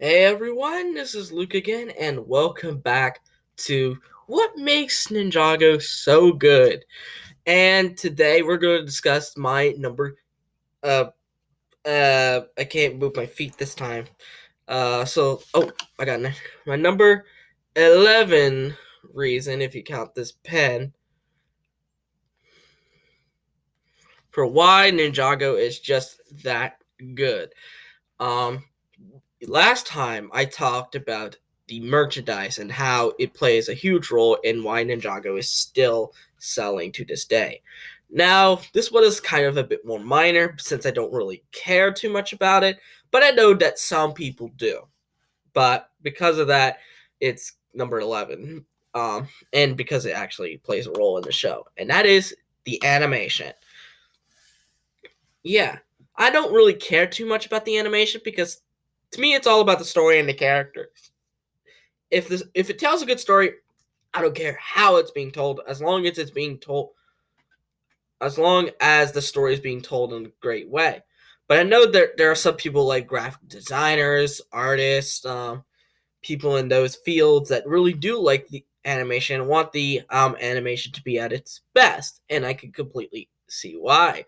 Hey everyone, this is Luke again, and welcome back to What Makes Ninjago So Good. And today we're going to discuss my number. Uh, I can't move my feet this time. I got my number 11 reason, if you count this pen, for why Ninjago is just that good. Um, Last time I talked about the merchandise and how it plays a huge role in why Ninjago is still selling to this day. Now, this one is kind of a bit more minor since I don't really care too much about it, but I know that some people do. But because of that, it's number 11. And because it actually plays a role in the show, and that is the animation. Yeah, I don't really care too much about the animation because to me it's all about the story and the character. If it tells a good story, I don't care how it's being told, as long as the story is being told in a great way. But I know there are some people like graphic designers, artists, people in those fields that really do like the animation and want the animation to be at its best, and I can completely see why.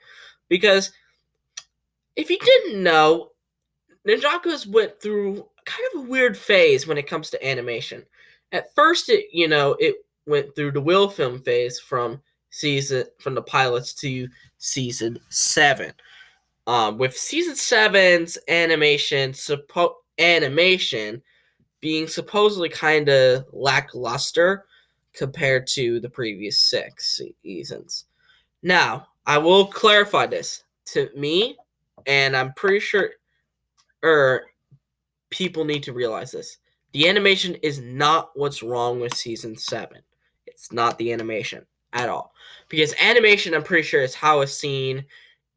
Because if you didn't know, Ninjago's went through kind of a weird phase when it comes to animation. At first, it went through the Will film phase from the pilots to season 7. With season seven's animation being supposedly kind of lackluster compared to the previous 6 seasons. Now, I will clarify this to me, and I'm pretty sure er people need to realize this. The animation is not what's wrong with season 7. It's not the animation at all. Because animation, I'm pretty sure, is how a scene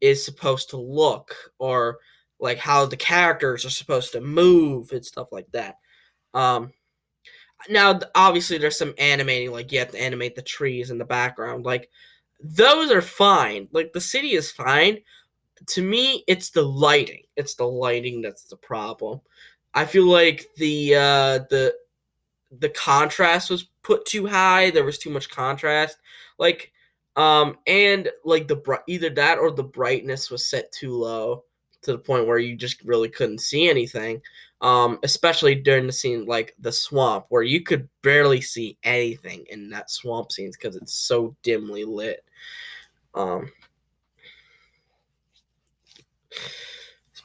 is supposed to look, or like how the characters are supposed to move and stuff like that. Um, Now, obviously, there's some animating, like you have to animate the trees in the background. Like, those are fine. Like, the city is fine. To me, it's the lighting. It's the lighting that's the problem. I feel like the contrast was put too high. There was too much contrast. Like and like either that or the brightness was set too low to the point where you just really couldn't see anything. Especially during the scene like the swamp where you could barely see anything in that swamp scene because it's so dimly lit. Um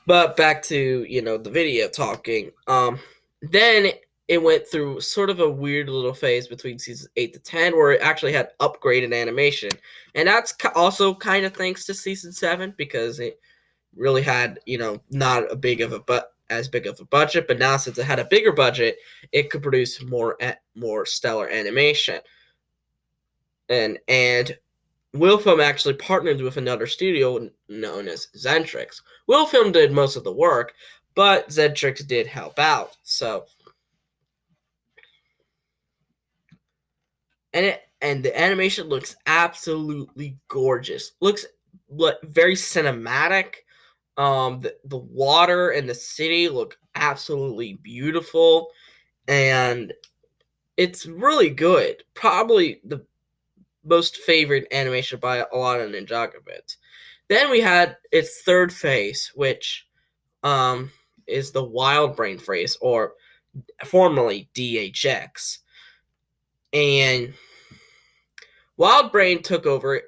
But back to, the video talking. Then it went through sort of a weird little phase between seasons 8 to 10 where it actually had upgraded animation. And that's also kind of thanks to season 7 because it really had, not a big of a but as big of a budget, but now since it had a bigger budget, it could produce more stellar animation. And Wilfilm actually partnered with another studio known as Zentrix. Wilfilm did most of the work, but Zentrix did help out. And the animation looks absolutely gorgeous. Looks very cinematic. The water and the city look absolutely beautiful, and it's really good. Probably the most favorite animation by a lot of Ninjago bits. Then we had its third phase, which um, is the Wild Brain phase, or formerly DHX. And Wild Brain took over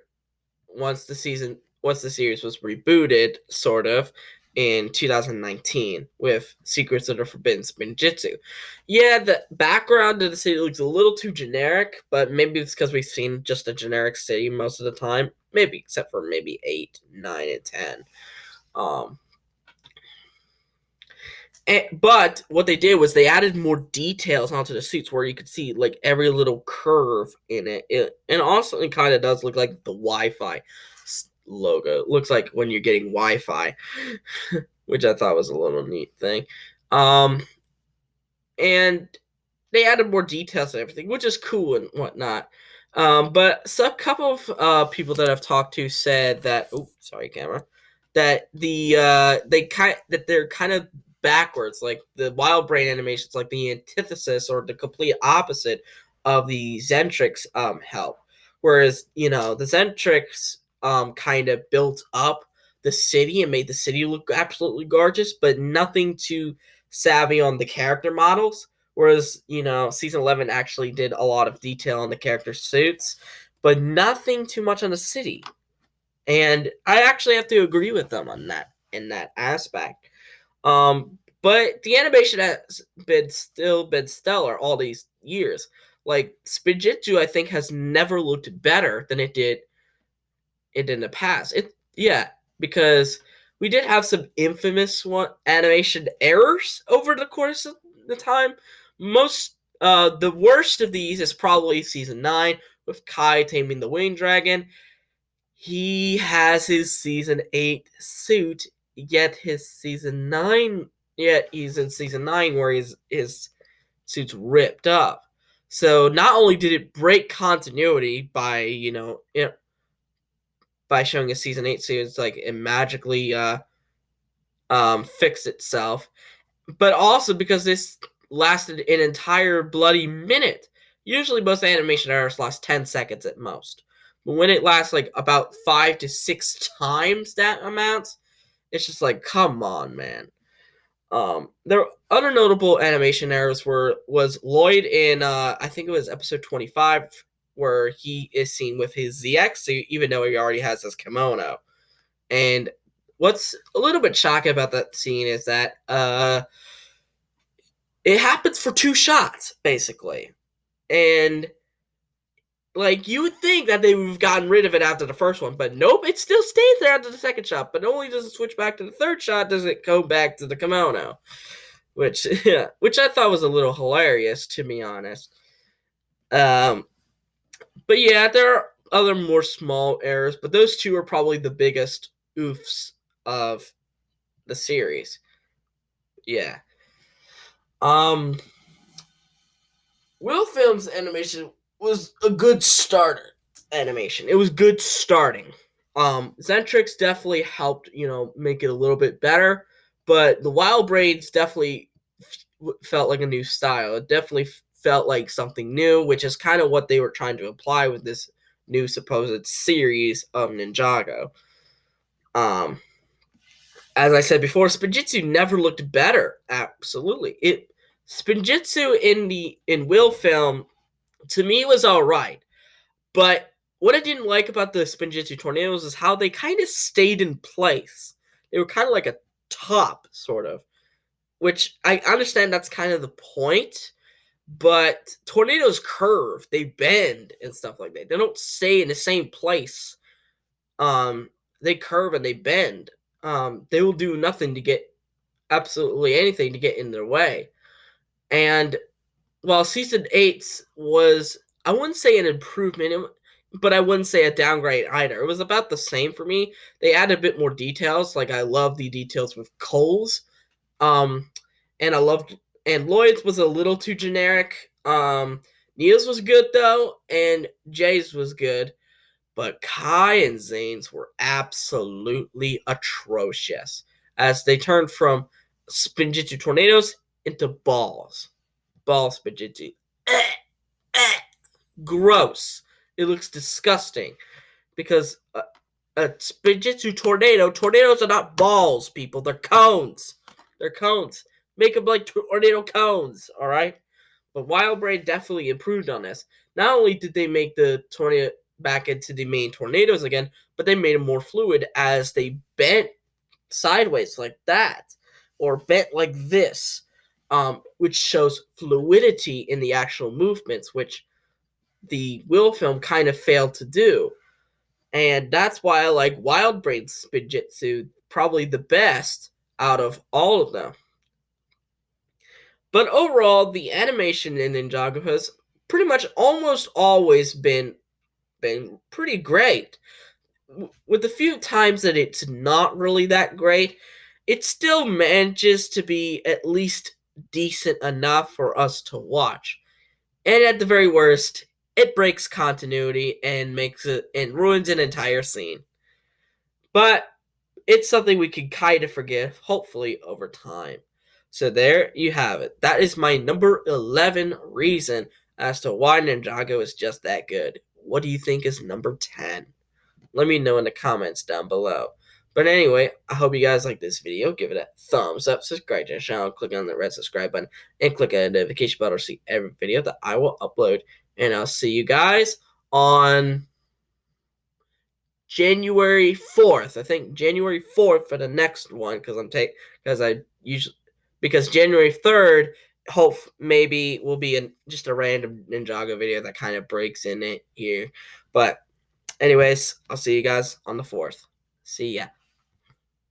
once the series was rebooted, sort of, in 2019 with Secrets of the Forbidden Spinjitzu. Yeah, the background of the city looks a little too generic, but maybe it's because we've seen just a generic city most of the time. Maybe, except for maybe 8, 9, and 10. Um, but what they did was they added more details onto the suits where you could see like every little curve in it. And also it kind of does look like the Wi-Fi logo. It looks like when you're getting Wi-Fi, which I thought was a little neat thing. Um, and they added more details and everything, which is cool and whatnot. But a couple of people that I've talked to said that, oh, sorry, camera, that they're kind of backwards. Like the Wild Brain animation is like the antithesis or the complete opposite of the Zentrix help. Whereas, the Zentrix kind of built up the city and made the city look absolutely gorgeous, but nothing too savvy on the character models. Whereas, season 11 actually did a lot of detail on the character suits, but nothing too much on the city. And I actually have to agree with them on that in that aspect. But the animation has still been stellar all these years. Like Spinjitzu, I think has never looked better than it did in the past. Because we did have some infamous animation errors over the course of the time. The worst of these is probably season 9 with Kai taming the winged dragon. He has his season 8 suit, yet he's in season 9 where his suit's ripped up. So not only did it break continuity by showing a season 8 suit, it's like it magically fixed itself, but also because this lasted an entire bloody minute. Usually most animation errors last 10 seconds at most. But when it lasts like about 5 to 6 times that amount, it's just like, come on, man. There other notable animation errors was Lloyd in I think it was episode 25, where he is seen with his ZX suit, even though he already has his kimono. And what's a little bit shocking about that scene is that it happens for 2 shots, basically. And like, you would think that they would have gotten rid of it after the first one, but nope, it still stays there after the second shot. But only does it switch back to the third shot, does it go back to the kimono, which I thought was a little hilarious, to be honest. But yeah, there are other more small errors, but those two are probably the biggest oofs of the series. Yeah. Will Film's animation was a good starter animation. It was good starting. Zentrix definitely helped, make it a little bit better, but the Wild Braids definitely felt like a new style. It definitely felt like something new, which is kind of what they were trying to imply with this new supposed series of Ninjago. As I said before, Spinjitzu never looked better. Absolutely, Spinjitzu in Will Film, to me, was all right. But what I didn't like about the Spinjitzu tornadoes is how they kind of stayed in place. They were kind of like a top, sort of. Which I understand that's kind of the point. But tornadoes curve, they bend and stuff like that. They don't stay in the same place. They curve and they bend. They will do nothing to get absolutely anything to get in their way. And while season 8 was, I wouldn't say an improvement, but I wouldn't say a downgrade either. It was about the same for me. They added a bit more details. Like, I love the details with Cole's. And Lloyd's was a little too generic. Neil's was good though, and Jay's was good. But Kai and Zane's were absolutely atrocious as they turned from Spinjitzu tornadoes into balls. Ball Spinjitzu. Gross. It looks disgusting because a Spinjitzu tornadoes are not balls, people. They're cones. Make them like tornado cones, all right? But Wild Braid definitely improved on this. Not only did they make the tornado back into the main tornadoes again, but they made them more fluid as they bent sideways like that, or bent like this, which shows fluidity in the actual movements, which the Will Film kind of failed to do. And that's why I like Wild Braid's Spinjitzu probably the best out of all of them. But overall, the animation in Ninjago has pretty much almost always been pretty great. With the few times that it's not really that great, it still manages to be at least decent enough for us to watch. And at the very worst, it breaks continuity and ruins an entire scene. But it's something we can kind of forgive, hopefully, over time. So there you have it. That is my number 11 reason as to why Ninjago is just that good. What do you think is number 10? Let me know in the comments down below. But anyway, I hope you guys like this video. Give it a thumbs up, subscribe to the channel, click on the red subscribe button, and click on the notification bell to see every video that I will upload. And I'll see you guys on January 4th. I think January 4th for the next one because January 3rd maybe will be just a random Ninjago video that kind of breaks in it here. But anyways, I'll see you guys on the 4th. See ya.